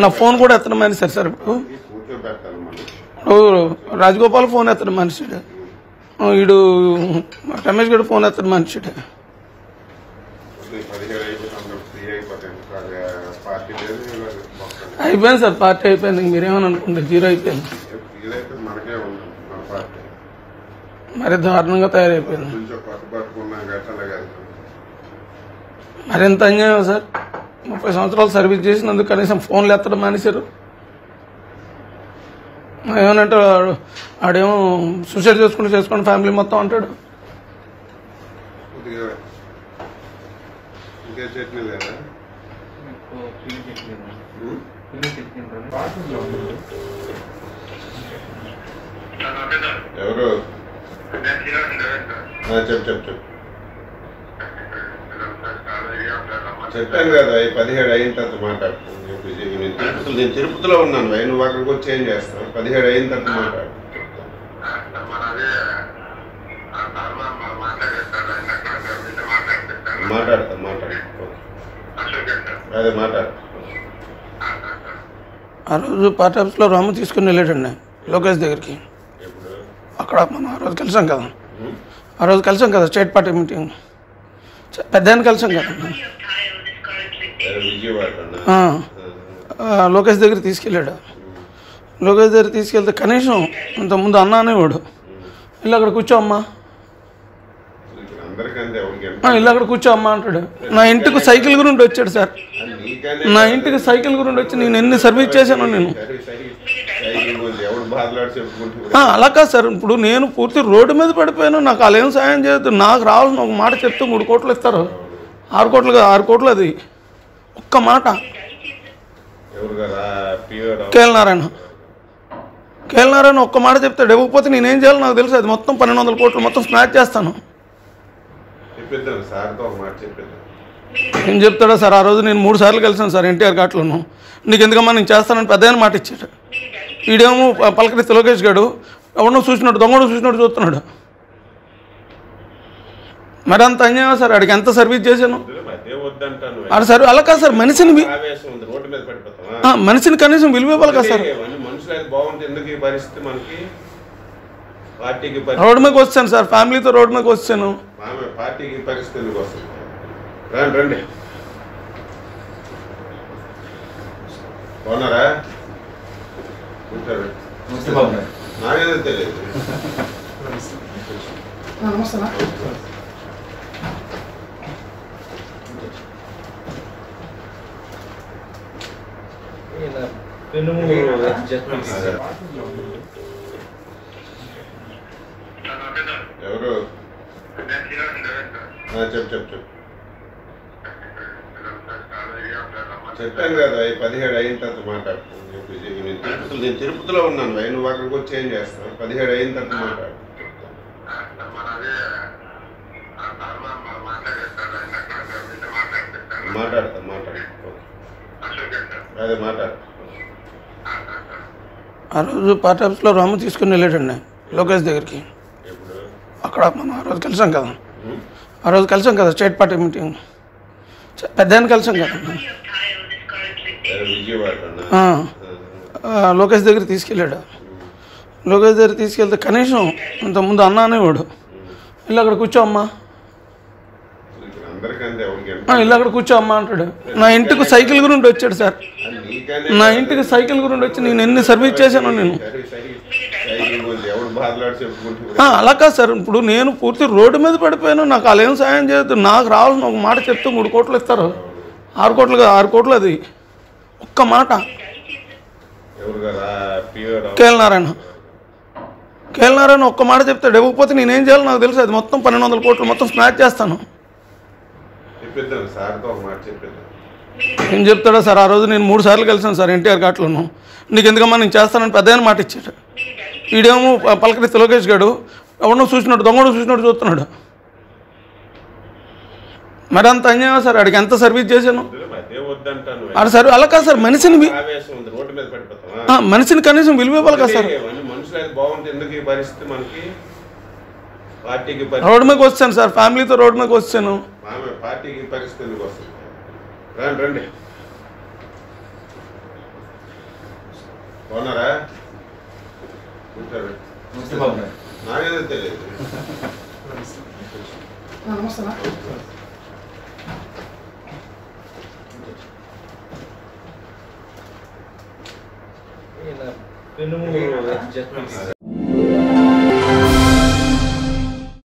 నా ఫోన్ కూడా ఎత్తడం మనిషి సార్ ఇప్పుడు రాజగోపాల్ ఫోన్ ఎత్తడం మనిషిడు వీడు రమేష్ గడు ఫోన్ ఎత్తడం మనిషిడు అయిపోయింది సార్ పార్టీ అయిపోయింది మీరేమని అనుకుంటే జీరో అయిపోయింది మరి దారుణంగా తయారైపోయింది మరింత అన్యాయం సార్ 30 సంవత్సరాలు సర్వీస్ చేసినందుకు కనీసం ఫోన్లు ఎత్తడం మానేశారు ఏమనంటే ఆడేమో సూసైడ్ చేసుకోండి ఫ్యామిలీ మొత్తం అంటాడు ఎవరు చెప్పు చెప్పాను కదా 17 అయిన తర్వాత మాట్లాడుతున్నాను నేను తిరుపతిలో ఉన్నాను నువ్వు అక్కడికి వచ్చి ఏం చేస్తావు 17 అయిన తర్వాత మాట్లాడు అదే మాట్లాడు ఆ రోజు పార్టీ ఆఫీస్లో రాము తీసుకుని వెళ్ళాడండి లోకేష్ దగ్గరికి అక్కడ మనం ఆ రోజు కలిసాం కదా స్టేట్ పార్టీ మీటింగ్ పెద్ద కలిసాం కదా లోకేష్ దగ్గర తీసుకెళ్ళాడు లోకేష్ దగ్గర తీసుకెళ్తే కనీసం ఇంతకుముందు అన్న అనేవాడు ఇల్లు అక్కడ కూర్చో అమ్మా ఇల్లు అక్కడ కూర్చో అమ్మా అంటాడు నా ఇంటికి సైకిల్ గురించి వచ్చాడు సార్ నా ఇంటికి సైకిల్ గురించి వచ్చి నేను ఎన్ని సర్వీస్ చేశాను నేను అలా కాదు సార్ ఇప్పుడు నేను పూర్తి రోడ్డు మీద పడిపోయాను నాకు వాళ్ళు ఏం సాయం చేయొద్దు నాకు రావాల్సిన ఒక మాట చెప్తే 3 కోట్లు ఇస్తారు 6 కోట్లు అది ఒక్క మాట కేఎల్ నారాయణ ఒక్క మాట చెప్తాడు ఇవ్వకపోతే నేనేం చేయాలో నాకు తెలుసు అది మొత్తం 1200 కోట్లు మొత్తం స్నాచ్ చేస్తాను ఏం చెప్తాడా సార్ ఆ రోజు నేను 3 సార్లు కలిసాను సార్ ఎన్టీఆర్ ఘాట్లోను నీకు ఎందుకమ్మా నేను చేస్తానని పెద్ద మాట ఇచ్చాడు వీడేమో పలకరిస్తే లోకేష్ గారు ఎవడో చూసినట్టు దొంగడు చూసినట్టు చూస్తున్నాడు మరి అంత అన్యాయం సార్ ఆడికి ఎంత సర్వీస్ చేశాను అది సార్ అలా కాదు సార్ మనిషిని కనీసం విలువ ఇవ్వాలి కదా సార్ రోడ్డు మీదకి వచ్చాను సార్ ఫ్యామిలీతో రోడ్డు మీదకి వచ్చాను రండి బాగున్నారా నాకేదో తెలియదు ఎవరు చెప్పు చెప్పాను కదా 17 అయిన తర్వాత మాట్లాడుతున్నాను నేను తిరుపతిలో ఉన్నాను నువ్వు అక్కడికి వచ్చి ఏం చేస్తావు 17 అయిన తర్వాత మాట్లాడు అదే మాట్లాడు ఆ రోజు పార్టీ ఆఫీస్లో రాము తీసుకుని వెళ్ళాడండి లోకేష్ దగ్గరికి అక్కడ మనం ఆ రోజు కలిసాం కదా స్టేట్ పార్టీ మీటింగ్ పెద్ద కలిసాం కదా లోకేష్ దగ్గర తీసుకెళ్ళాడు లోకేష్ దగ్గర తీసుకెళ్తే కనీసం ఇంతకుముందు అన్న అనేవాడు ఇల్లు అక్కడ కూర్చో అమ్మా ఇల్లు అక్కడ కూర్చో అమ్మా అంటాడు నా ఇంటికి సైకిల్ గురించి వచ్చాడు సార్ నా ఇంటికి సైకిల్ గురించి వచ్చి నేను ఎన్ని సర్వీస్ చేశాను నేను అలా కాదు సార్ ఇప్పుడు నేను పూర్తి రోడ్డు మీద పడిపోయాను నాకు వాళ్ళు ఏం సాయం చేయొద్దు నాకు రావాల్సిన ఒక మాట చెప్తే 3 కోట్లు ఇస్తారు 6 కోట్లు అది ఒక్క మాట కేఎల్ నారాయణ ఒక్క మాట చెప్తాడు ఇవ్వకపోతే నేనేం చేయాలో నాకు తెలుసు అది మొత్తం 1200 కోట్లు మొత్తం స్నాచ్ చేస్తాను ఏం చెప్తాడా సార్ ఆ రోజు నేను 3 సార్లు కలిసాను సార్ ఎన్టీఆర్ ఘాట్లోను నీకు ఎందుకమ్మా నేను చేస్తానని పెద్ద మాట ఇచ్చాడు వీడేమో పలకరిస్తే లోకేష్ గారు ఎవడో చూసినట్టు దొంగడు చూసినట్టు చూస్తున్నాడు మరి అంత అన్యాయం సార్ ఆడికి ఎంత సర్వీస్ చేశాను అది సార్ అలా కాదు సార్ మనిషిని కనీసం విలువ ఇవ్వాలి కదా సార్ రోడ్డు మీదకి వచ్చాను సార్ ఫ్యామిలీతో రోడ్డు మీదకి వచ్చాను పార్టీకి పరిస్థితి రండి బాగున్నారా? ఉంటారు. నాకేదో తెలియదు. పెన్ను